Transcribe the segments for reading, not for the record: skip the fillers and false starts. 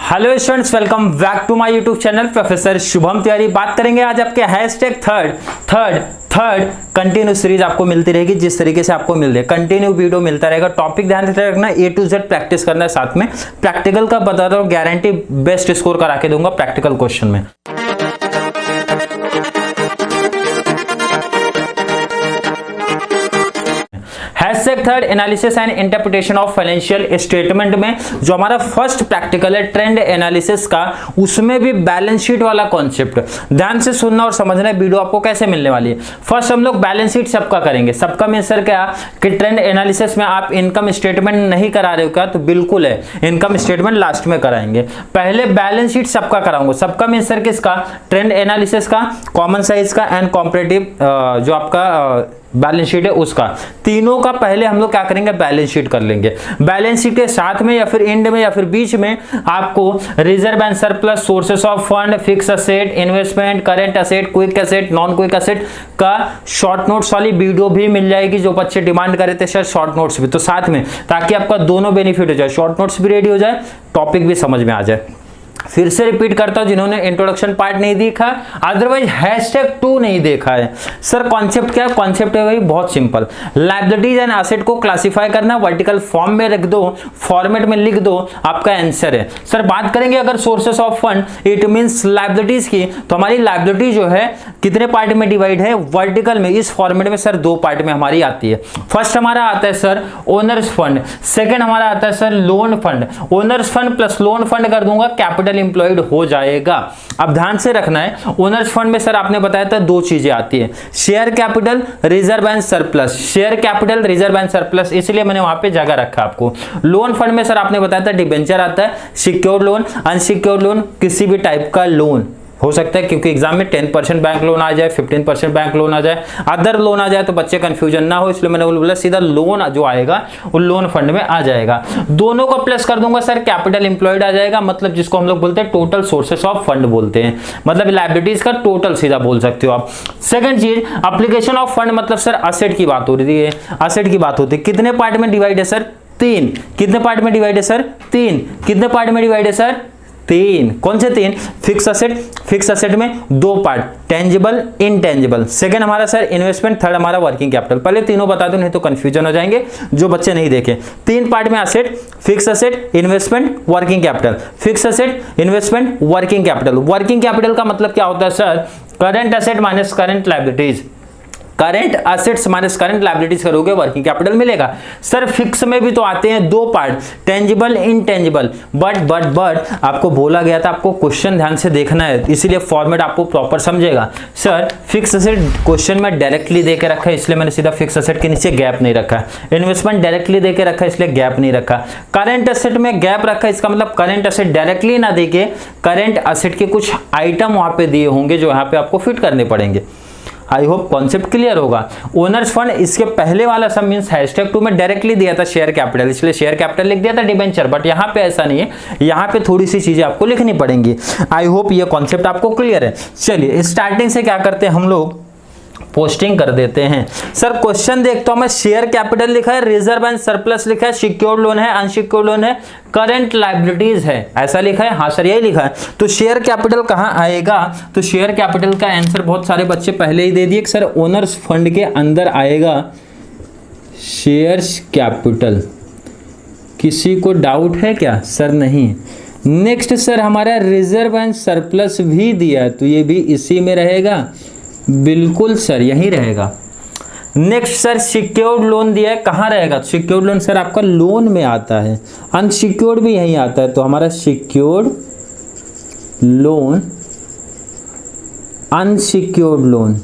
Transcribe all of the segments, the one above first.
Hello students, welcome back to my YouTube channel professor Shubham Tiwari. बात करेंगे आज आपके हैशटैग थर्ड कंटिन्यू सीरीज आपको मिलती रहेगी। जिस तरीके से आपको मिल रही है कंटिन्यू वीडियो मिलता रहेगा। टॉपिक ध्यान से रखना, A to Z प्रैक्टिस करना है, साथ में प्रैक्टिकल का बता दो, गारंटी बेस्ट स्कोर करा के दूंगा प्रैक्टिकल क्वेश्चन में। Hashtag third analysis and interpretation of financial statement में जो हमारा फर्स्ट प्रैक्टिकल है ट्रेंड एनालिसिस का, उसमें भी बैलेंस शीट वाला कॉन्सेप्ट ध्यान से सुनना और समझना है। वीडियो आपको कैसे मिलने वाली है। फर्स्ट हम लोग बैलेंस शीट सबका करेंगे। सबका मीन्स सर क्या कि ट्रेंड एनालिसिस में आप इनकम स्टेटमेंट नहीं करा रहे हो क्या? तो बिल्कुल है, इनकम स्टेटमेंट लास्ट में कराएंगे। पहले बैलेंस शीट सबका कराऊंगा। सबका मीन्स सर किसका? ट्रेंड एनालिसिस का, कॉमन साइज का एंड कॉम्परेटिव जो आपका बैलेंस शीट है उसका। तीनों का पहले हम लोग क्या करेंगे? बैलेंस शीट कर लेंगे। बैलेंस शीट के साथ में या फिर एंड में या फिर बीच में आपको reserve and surplus, sources of fund, fix asset, investment, current asset, quick asset, non quick asset का शॉर्ट नोट्स वाली वीडियो भी मिल जाएगी। जो बच्चे डिमांड करे थे सर शॉर्ट नोट्स भी, तो साथ में, ताकि आपका दोनों बेनिफिट हो जाए, शॉर्ट नोट्स भी रेडी हो जाए, टॉपिक भी समझ में आ जाए। फिर से रिपीट करता हूं जिन्होंने इंट्रोडक्शन पार्ट नहीं देखा, अदरवाइज हैशटैग 2 नहीं देखा है। सर कॉन्सेप्ट क्या है? कॉन्सेप्ट है भाई बहुत सिंपल। लायबिलिटीज एंड एसेट को क्लासिफाई करना, वर्टिकल फॉर्म में रख दो, फॉर्मेट में लिख दो, आपका आंसर है। सर बात करेंगे अगर sources of fund, it means liabilities की, तो हमारी लायबिलिटी जो है कितने पार्ट में डिवाइड है? वर्टिकल में। इस फॉर्मेट में सर 2 पार्ट में हमारी आती है। फर्स्ट हमारा आता है सर ओनर्स फंड, सेकेंड हमारा आता है sir loan fund. Owner's fund plus lone fund कर दूंगा, कैपिटल एम्प्लॉयड हो जाएगा। अब ध्यान से रखना है, ओनर्स फंड में सर आपने बताया था 2 चीजें आती है, share capital, reserve and surplus. Share capital, reserve and surplus, इसलिए मैंने वहां पे जगह रखा आपको। लोन फंड में सर आपने बताया था डिबेंचर आता है, सिक्योर्ड लोन, अनसिक्योर्ड लोन, किसी भी टाइप का लोन हो सकता है, क्योंकि एग्जाम में 10% बैंक लोन आ जाए, 15% बैंक लोन आ जाए, अदर लोन आ जाए, तो बच्चे कंफ्यूजन ना हो, इसलिए मैंने बोला सीधा लोन जो आएगा वो लोन फंड में आ जाएगा। दोनों को प्लस कर दूंगा सर, कैपिटल एम्प्लॉयड आ जाएगा, मतलब जिसको हम लोग बोलते हैं टोटल सोर्सेस ऑफ फंड बोलते हैं, मतलब लायबिलिटीज का टोटल सीधा बोल सकते हो आप। सेकंड चीज एप्लीकेशन ऑफ फंड, मतलब सर असेट की बात हो रही है, असेट की बात होती है। कितने पार्ट में डिवाइड है सर? 3। कितने पार्ट में डिवाइड है सर? 3। कितने पार्ट में डिवाइड है सर? 3। कौन से 3? फिक्स असेट, फिक्स असेट में 2 पार्ट, टेंजिबल, इनटेंजिबल। सेकंड हमारा सर इन्वेस्टमेंट, थर्ड हमारा वर्किंग कैपिटल। पहले तीनों बता दूं नहीं तो कंफ्यूजन हो जाएंगे जो बच्चे नहीं देखे। 3 पार्ट में asset, fix asset, investment, working capital. Fix asset, investment, working capital. Working capital का मतलब क्या होता है sir? Current asset minus current liabilities. Current assets minus current liabilities करोगे, वर्किंग कैपिटल मिलेगा। सर फिक्स में भी तो आते हैं 2 पार्ट, टेंजिबल, इनटेंजिबल। बट आपको बोला गया था आपको क्वेश्चन ध्यान से देखना है, इसीलिए फॉर्मेट आपको प्रॉपर समझेगा। सर फिक्स असेट क्वेश्चन में डायरेक्टली दे के रखा है, इसलिए मैंने सीधा फिक्स असेट के नीचे गैप नहीं रखा। इन्वेस्टमेंट डायरेक्टली दे के रखा है, इसलिए गैप नहीं रखा। करंट असेट में गैप रखा है, इसका मतलब करंट असेट डायरेक्टली ना देके करंट असेट के कुछ आइटम वहां पे दिए होंगे जो यहाँ पे आपको फिट करने पड़ेंगे। आई होप कॉन्सेप्ट क्लियर होगा। ओनर्स फंड, इसके पहले वाला सब मींस हैशटैग 2 में डायरेक्टली दिया था शेयर कैपिटल, इसलिए शेयर कैपिटल लिख दिया था डिबेंचर, बट यहाँ पे ऐसा नहीं है, यहाँ पे थोड़ी सी चीजें आपको लिखनी पड़ेंगी। आई होप ये कॉन्सेप्ट आपको क्लियर है। चलिए स्टार्टिंग से क्या करते हैं हम लोग, पोस्टिंग कर देते हैं। सर क्वेश्चन देखता हूं मैं, शेयर कैपिटल लिखा है, रिजर्व एंड सरप्लस लिखा है, सिक्योर्ड लोन है, अनसिक्योर्ड लोन है, करंट लायबिलिटीज है, ऐसा लिखा है। हाँ सर यही लिखा है। तो शेयर कैपिटल कहां आएगा? तो शेयर कैपिटल का आंसर बहुत सारे बच्चे पहले ही दे दिए कि सर ओनर्स फंड के अंदर आएगा शेयर्स कैपिटल। किसी को डाउट है क्या? सर नहीं। नेक्स्ट सर हमारा रिजर्व एंड सरप्लस भी दिया, तो ये भी इसी में रहेगा। बिल्कुल सर यही रहेगा। नेक्स्ट सर सिक्योर्ड लोन दिया है, कहाँ रहेगा? सिक्योर्ड लोन सर आपका लोन में आता है, अनसिक्योर्ड भी यही आता है, तो हमारा secured loan, unsecured loan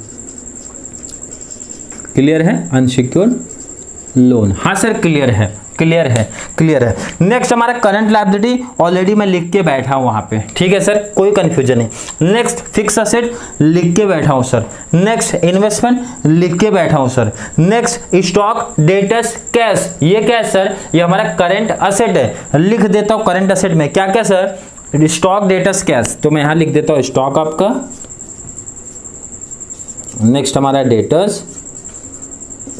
clear है? अनसिक्योर्ड लोन, हाँ सर क्लियर है, क्लियर है, क्लियर है। नेक्स्ट हमारा करंट लायबिलिटी ऑलरेडी मैं लिख के बैठा हूं वहां पे, ठीक है सर, कोई कंफ्यूजन नहीं। नेक्स्ट फिक्स असेट लिख के बैठा हूं सर। नेक्स्ट इन्वेस्टमेंट लिख के बैठा हूं sir. Next stock, debtors, cash, ये क्या है सर? ये हमारा करंट असेट है, लिख देता हूं करंट असेट में क्या क्या सर? स्टॉक, डेटर्स, कैश, तो मैं यहां लिख देता हूं स्टॉक आपका। नेक्स्ट हमारा डेटर्स,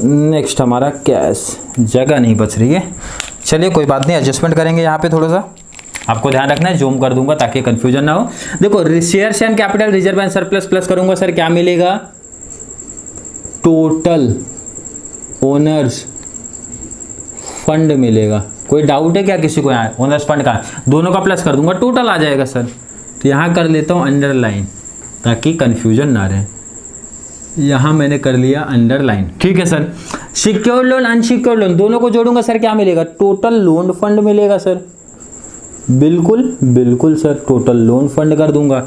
नेक्स्ट हमारा कैश, जगह नहीं बच रही है, चलिए कोई बात नहीं, एडजस्टमेंट करेंगे यहाँ पे थोड़ा सा। आपको ध्यान रखना है, जूम कर दूंगा ताकि कंफ्यूजन ना हो। देखो shares and capital reserve and surplus plus करूंगा सर, क्या मिलेगा? टोटल ओनर्स फंड मिलेगा। कोई डाउट है क्या किसी को? यहाँ ओनर्स फंड का दोनों का प्लस कर दूंगा, टोटल आ जाएगा सर। तो यहाँ कर लेता हूँ अंडरलाइन ताकि कंफ्यूजन ना रहे। यहाँ मैंने कर लिया अंडरलाइन, ठीक है sir. Secured loan unsecured loan दोनों को जोड़ूंगा सर, क्या मिलेगा? टोटल लोन फंड मिलेगा सर। बिल्कुल बिल्कुल सर, टोटल लोन फंड कर दूंगा।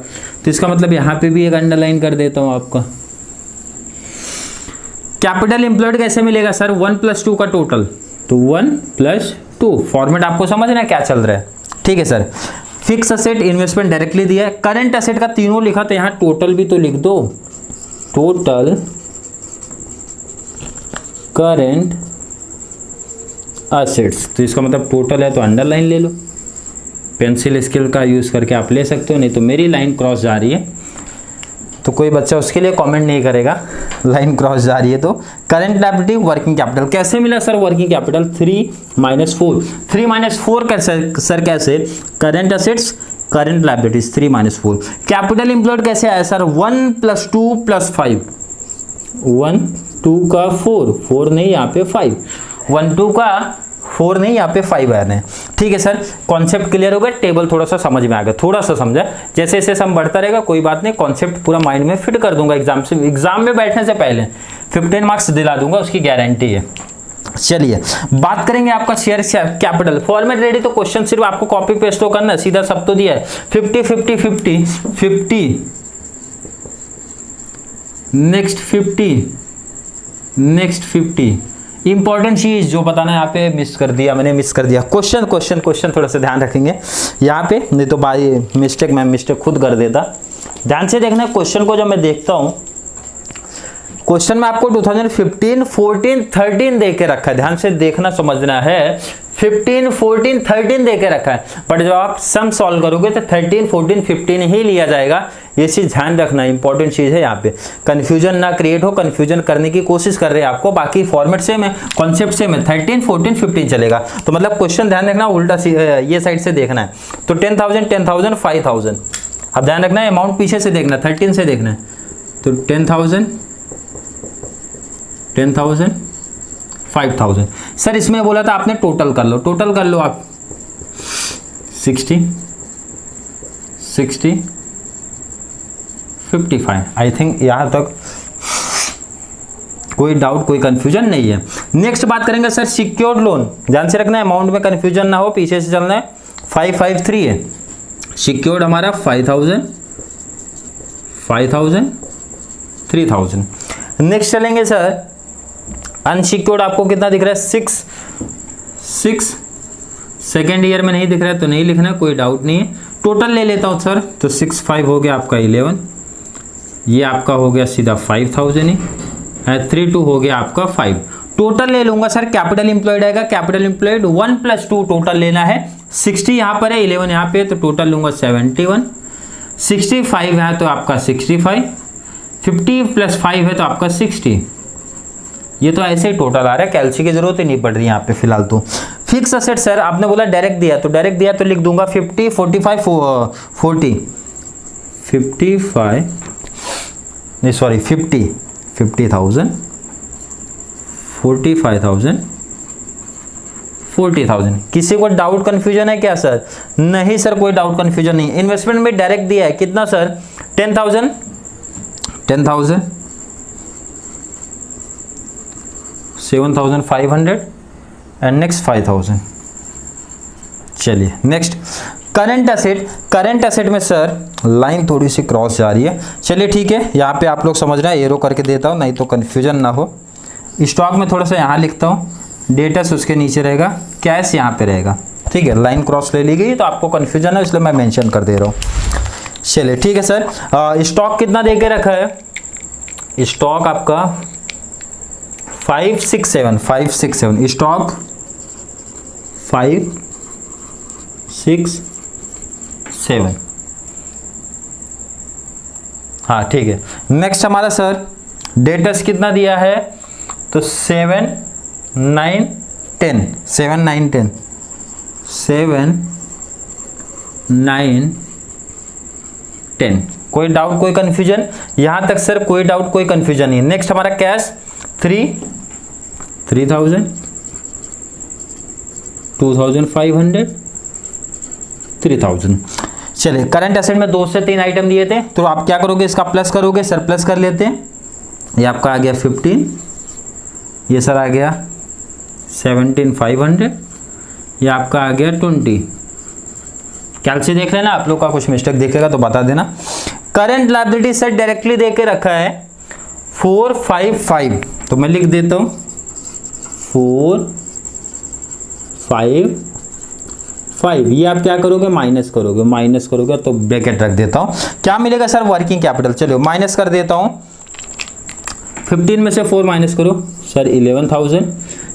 तो इसका मतलब यहाँ पे भी एक अंडरलाइन कर देता हूँ आपका। कैपिटल एम्प्लॉयड कैसे मिलेगा सर? 1+2 का टोटल, तो 1+2। फॉर्मेट आपको समझना है क्या चल रहा है, ठीक है sir. Fix asset investment directly दिया है, करंट असेट का तीनों लिखा, तो यहाँ टोटल भी तो लिख दो, टोटल करंट असेट्स। तो इसका मतलब टोटल है तो अंडरलाइन ले लो, पेंसिल स्केल का यूज करके आप ले सकते हो, नहीं तो मेरी लाइन क्रॉस जा रही है तो कोई बच्चा उसके लिए कमेंट नहीं करेगा, लाइन क्रॉस जा रही है तो। करंट लायबिलिटी वर्किंग कैपिटल कैसे मिला सर? वर्किंग कैपिटल 3-4, 3-4 कैसे सर? कैसे? Current assets current liabilities 3-4। Capital employed कैसे आया सर? 1+2 + 5, 1 2 का 4 नहीं, यहाँ पे 5, 1 2 का 4 नहीं, यहाँ पे 5 आ रहे हैं, ठीक है सर। कॉन्सेप्ट क्लियर हो गया, टेबल थोड़ा सा समझ में आ गया, थोड़ा सा समझा। जैसे जैसे सम बढ़ता रहेगा कोई बात नहीं, कॉन्सेप्ट पूरा माइंड में फिट कर दूंगा। एग्जाम में बैठने से पहले 15 मार्क्स दिला दूंगा, उसकी गारंटी है। चलिए बात करेंगे आपका शेयर कैपिटल। फॉर्मेट रेडी, तो क्वेश्चन सिर्फ आपको कॉपी पेस्ट तो करना, सीधा सब तो दिया है। 50 नेक्स्ट 50 इंपॉर्टेंट चीज जो बताना है यहाँ पे मिस कर दिया क्वेश्चन थोड़ा सा ध्यान रखेंगे यहाँ पे, नहीं तो भाई मिस्टेक खुद कर देता। ध्यान से देखना क्वेश्चन को, जब मैं देखता हूँ क्वेश्चन में आपको 2015, 14, 13 दे के रखा है, ध्यान से देखना समझना है। 15, 14, 13 दे के रखा है, बट जब आप सम सॉल्व करोगे तो 13, 14, 15 ही लिया जाएगा। ये चीज ध्यान रखना, इंपॉर्टेंट चीज है यहाँ पे। कंफ्यूजन ना क्रिएट हो, कंफ्यूजन करने की कोशिश कर रहे हैं आपको, बाकी फॉर्मेट सेम है, कॉन्सेप्ट सेम है, 13, 14, 15 चलेगा। तो मतलब क्वेश्चन ध्यान रखना उल्टा ये साइड से देखना है। तो 10,000, 10,000, 5,000। अब ध्यान रखना है अमाउंट पीछे से देखना, 13 से देखना है। तो 10,000, 10,000, 5,000। सर इसमें बोला था आपने टोटल कर लो आप। 60, 55। आई थिंक यहां तक कोई डाउट, कोई कंफ्यूजन नहीं है। नेक्स्ट बात करेंगे सर सिक्योर्ड लोन। ध्यान से रखना है, अमाउंट में कंफ्यूजन ना हो, पीछे से चलना है। 553 है सिक्योर्ड हमारा, 5,000, 3,000। नेक्स्ट चलेंगे सर अनसिक्योर्ड, आपको कितना दिख रहा है? 6। सेकेंड ईयर में नहीं दिख रहा है तो नहीं लिखना, कोई डाउट नहीं है। टोटल ले लेता हूँ सर, तो 6 5 हो गया आपका 11, ये आपका हो गया सीधा 5,000 ही, 3 2 हो गया आपका 5। टोटल ले लूंगा सर, कैपिटल एम्प्लॉयड आएगा, कैपिटल एम्प्लॉयड 1+2 टोटल लेना है। 60 यहाँ पर है, 11 यहाँ पे, तो टोटल लूंगा 71। 65 है तो आपका 65, 50 + 5 है तो आपका 60। ये तो ऐसे ही टोटल आ रहा है, कैलसी की जरूरत ही नहीं पड़ रही यहाँ पे फिलहाल। तो फिक्स असेट सर आपने बोला डायरेक्ट दिया, तो लिख दूंगा 50, 45, 40, 55 नहीं सॉरी 50,000, 45,000, 40,000। किसी को डाउट कंफ्यूजन है क्या सर? नहीं सर, कोई डाउट कंफ्यूजन नहीं। इन्वेस्टमेंट में डायरेक्ट दिया है, कितना सर? 10,000, 7,500 and next 5,000। चलिए नेक्स्ट करंट असेट में सर लाइन थोड़ी सी क्रॉस जा रही है। चलिए ठीक है, यहाँ पे आप लोग समझ रहे हैं, एरो करके देता हूँ नहीं तो कंफ्यूजन ना हो। स्टॉक में थोड़ा सा यहाँ लिखता हूँ, डेटस उसके नीचे रहेगा, कैश यहाँ पे रहेगा, ठीक है। लाइन क्रॉस ले ली गई तो आपको कंफ्यूजन है, इसलिए मैं मेंशन कर दे रहा हूँ। चलिए ठीक है सर। स्टॉक कितना दे के रखा है? स्टॉक आपका 567 स्टॉक 567। हाँ ठीक है। नेक्स्ट हमारा सर डेटस कितना दिया है? तो 7 9 10 7 9 10 7 9, 10। कोई डाउट, कोई कंफ्यूजन? यहां तक सर कोई डाउट, कोई कंफ्यूजन नहीं। नेक्स्ट हमारा कैश 3000, 2500, 3000। चलिए, करंट एसेट में 2 से 3 आइटम दिए थे, तो आप क्या करोगे, इसका प्लस करोगे सर, प्लस कर लेते हैं। ये आपका आ गया 15, ये सर आ गया 17,500, ये आपका आ गया 20। कैलसी देख लेना, आप लोग का कुछ मिस्टेक दिखेगा तो बता देना। करंट लायबिलिटी सर डायरेक्टली दे के रखा है 455, तो मैं लिख देता हूं 455। ये आप क्या करोगे, माइनस करोगे तो ब्रैकेट रख देता हूं। क्या मिलेगा सर, वर्किंग कैपिटल। चलो माइनस कर देता हूं। 15 में से 4 माइनस करो सर 11,000,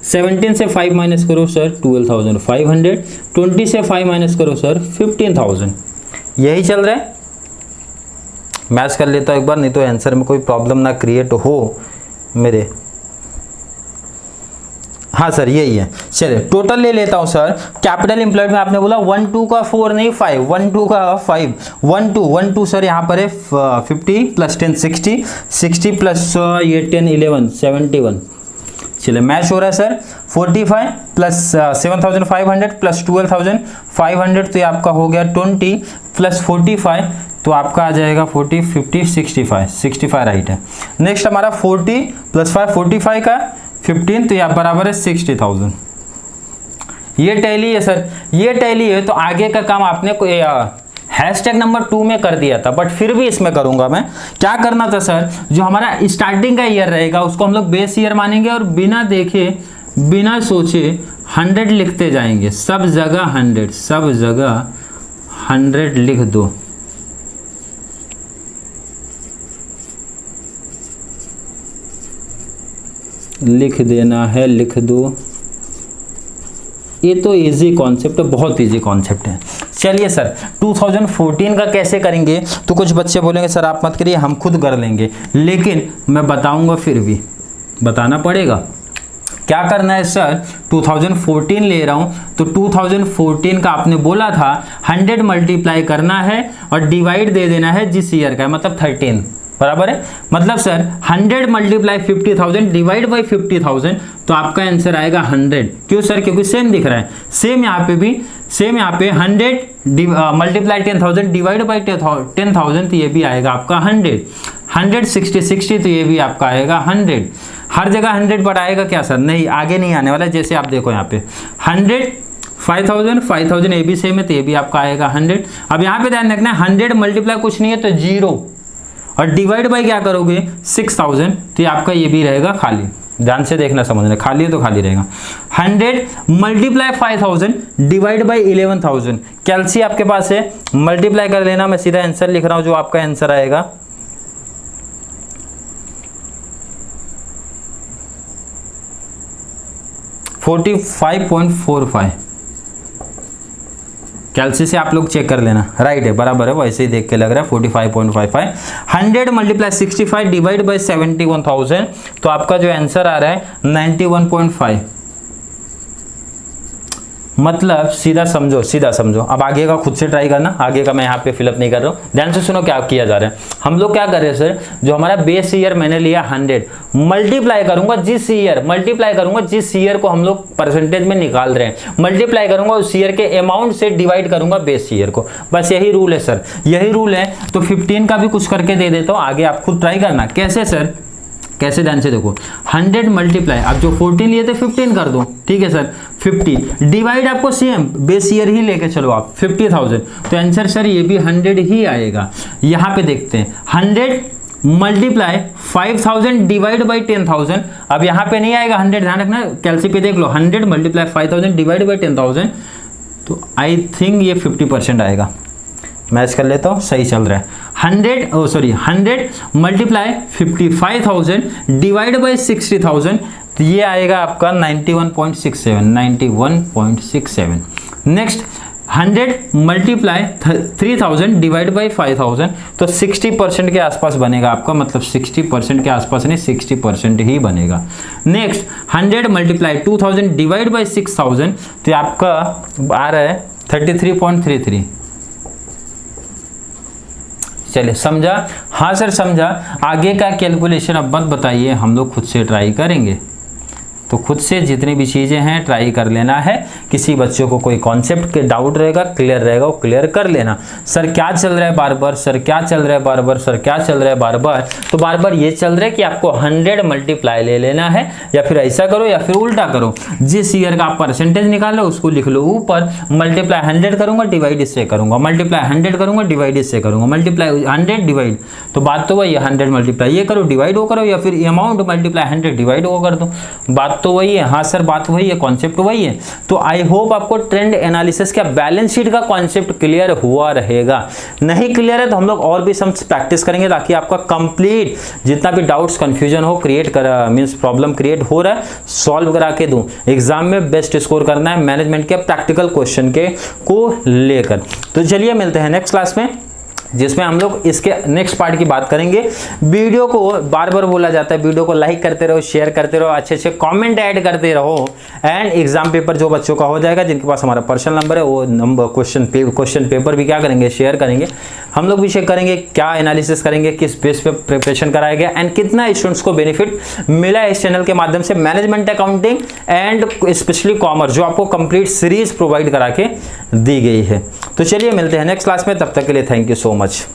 17 से 5 माइनस करो सर 12,500, 20 से 5 माइनस करो सर 15,000। यही चल रहा है। मैच कर लेता हूँ एक बार, नहीं तो आंसर में कोई प्रॉब्लम ना क्रिएट हो मेरे। हाँ सर यही है। चलिए टोटल ले लेता हूँ सर। कैपिटल एम्प्लॉयड में आपने बोला 1 2 का 4 नहीं 5, 1 2 का 5, 1 2 सर यहाँ पर है 50 प्लस 10 60, 60 प्लस ये 10 11 71। चलिए मैच हो रहा है सर। 45 प्लस 7,500 प्लस 12,500, तो ये आपका हो गया 20 प्लस 45, तो आपका आ जाएगा 40 50 65 राइट है। नेक्स्ट हमारा 40 प्लस 5 45 का 15, तो यह बराबर है 60,000। ये टैली है सर, ये टैली है। तो आगे का काम आपने कोई हैशटैग नंबर 2 में कर दिया था, बट फिर भी इसमें करूंगा मैं। क्या करना था सर, जो हमारा स्टार्टिंग का ईयर रहेगा उसको हम लोग बेस ईयर मानेंगे और बिना देखे बिना सोचे 100 लिखते जाएंगे। सब जगह 100 लिख दो। लिख देना है, लिख दो। ये तो इजी कॉन्सेप्ट है, बहुत इजी कॉन्सेप्ट है। चलिए सर 2014 का कैसे करेंगे, तो कुछ बच्चे बोलेंगे सर आप मत करिए हम खुद कर लेंगे, लेकिन मैं बताऊंगा, फिर भी बताना पड़ेगा। क्या करना है सर, 2014 ले रहा हूं, तो 2014 का आपने बोला था 100 मल्टीप्लाई करना है और डिवाइड दे देना है जिस ईयर का है, मतलब 13 बराबर है। मतलब सर 100 मल्टीप्लाई 50,000 डिवाइड बाई 50,000, तो आपका आंसर आएगा 100। क्यों सर, क्योंकि सेम दिख रहा है। सेम यहाँ पे भी, सेम यहाँ पे 100 मल्टीप्लाई 10,000 डिवाइड बाई 10,000, तो ये भी आएगा आपका 100। 100 60 60, तो ये भी आपका आएगा 100। हर जगह 100 पर आएगा क्या सर, नहीं आगे नहीं आने वाला। जैसे आप देखो यहाँ पे 100 5,000 ये भी सेम है, तो ये भी आपका आएगा 100। अब यहाँ पे ध्यान रखना है 100 मल्टीप्लाई कुछ नहीं है तो 0, और डिवाइड बाई क्या करोगे 6,000, तो ये आपका ये भी रहेगा खाली। ध्यान से देखना समझना, खाली है तो खाली रहेगा। 100 मल्टीप्लाई 5,000 डिवाइड बाई 11,000, कैलसी आपके पास है, मल्टीप्लाई कर लेना। मैं सीधा आंसर लिख रहा हूं, जो आपका आंसर आएगा 45.45। कैलसी से आप लोग चेक कर लेना, राइट है, बराबर है, वैसे ही देख के लग रहा है 45.55। 100 मल्टीप्लाई 65 डिवाइड बाई 71,000, तो आपका जो आंसर आ रहा है 91.5। मतलब सीधा समझो। अब आगे का खुद से ट्राई करना, आगे का मैं यहाँ पे फिलअप नहीं कर रहा हूँ। ध्यान से सुनो क्या किया जा रहा है। हम लोग क्या कर रहे हैं सर, जो हमारा बेस ईयर मैंने लिया 100, मल्टीप्लाई करूंगा जिस ईयर को हम लोग परसेंटेज में निकाल रहे हैं, मल्टीप्लाई करूंगा उस ईयर के अमाउंट से, डिवाइड करूंगा बेस ईयर को। बस यही रूल है सर, यही रूल है। तो 15 का भी कुछ करके दे देता हूँ, आगे आप खुद ट्राई करना। कैसे सर, कैसे, ध्यान से देखो। 100 मल्टीप्लाई, अब जो 14 लिए थे 15 कर दो, ठीक है सर। 50 डिवाइड आपको सेम बेस ईयर ही लेके चलो आप 50,000, तो आंसर सर ये भी 100 ही आएगा। यहाँ पे देखते हैं 100 मल्टीप्लाई 5,000 डिवाइड बाई 10,000, अब यहाँ पे नहीं आएगा 100, ध्यान रखना। कैलसी पे देख लो 100 मल्टीप्लाई 5,000 डिवाइड बाई 10,000, तो आई थिंक ये 50% आएगा। मैच कर लेता हूँ, सही चल रहा है। 100 मल्टीप्लाई 55,000 डिवाइड बाई 60,000, तो ये आएगा आपका 91.67। नेक्स्ट 100 मल्टीप्लाई 3,000 डिवाइड बाई 5,000, तो 60% के आसपास बनेगा आपका, मतलब 60% के आसपास नहीं 60% ही बनेगा। नेक्स्ट 100 मल्टीप्लाई 2,000 डिवाइड बाई 6,000, तो आपका आ रहा है 33.33। चलिए समझा? हाँ सर समझा। आगे का कैलकुलेशन अब मत बताइए, हम लोग खुद से ट्राई करेंगे। तो खुद से जितनी भी चीज़ें हैं ट्राई कर लेना है। किसी बच्चों को कोई कॉन्सेप्ट के डाउट रहेगा, क्लियर रहेगा, वो क्लियर कर लेना। सर क्या चल रहा है बार बार, सर क्या चल रहा है बार बार, सर क्या चल रहा है बार बार, तो बार बार ये चल रहा है कि आपको 100 मल्टीप्लाई ले लेना है, या फिर ऐसा करो या फिर उल्टा करो। जिस ईयर का आप परसेंटेज निकाल लो उसको लिख लो ऊपर, मल्टीप्लाई 100 करूंगा डिवाइड इससे करूंगा, मल्टीप्लाई 100 करूंगा डिवाइड इससे करूंगा, मल्टीप्लाई 100 डिवाइड, तो बात तो वही 100 मल्टीप्लाई ये करो डिवाइड वो करो, या फिर अमाउंट मल्टीप्लाई 100 डिवाइड वो कर दो। बात तो वही है। हाँ सर बात वही है, कॉन्सेप्ट वही है। तो आई होप आपको ट्रेंड एनालिसिस का बैलेंस शीट का कॉन्सेप्ट क्लियर हुआ रहेगा। नहीं क्लियर है तो हम लोग और भी सम प्रैक्टिस करेंगे ताकि आपका कंप्लीट जितना भी डाउट्स कंफ्यूजन हो क्रिएट कर मींस प्रॉब्लम क्रिएट हो रहा है सॉल्व करा के दूं। एग्जाम में बेस्ट स्कोर करना है मैनेजमेंट के प्रैक्टिकल क्वेश्चन के को लेकर। तो चलिए मिलते हैं नेक्स्ट क्लास में, जिसमें हम लोग इसके नेक्स्ट पार्ट की बात करेंगे। वीडियो को बार बार बोला जाता है, वीडियो को लाइक करते रहो, शेयर करते रहो, अच्छे अच्छे कमेंट ऐड करते रहो, एंड एग्जाम पेपर जो बच्चों का हो जाएगा, जिनके पास हमारा पर्सनल नंबर है, वो नंबर क्वेश्चन पेपर भी क्या करेंगे, शेयर करेंगे। हम लोग भी शेयर करेंगे क्या एनालिसिस करेंगे, किस बेस पे प्रिपरेशन कराया गया, एंड कितना स्टूडेंट्स को बेनिफिट मिला है इस चैनल के माध्यम से। Management accounting and specially commerce जो आपको कंप्लीट सीरीज प्रोवाइड करा के दी गई है। तो चलिए मिलते हैं नेक्स्ट क्लास में, तब तक के लिए थैंक यू सो मच।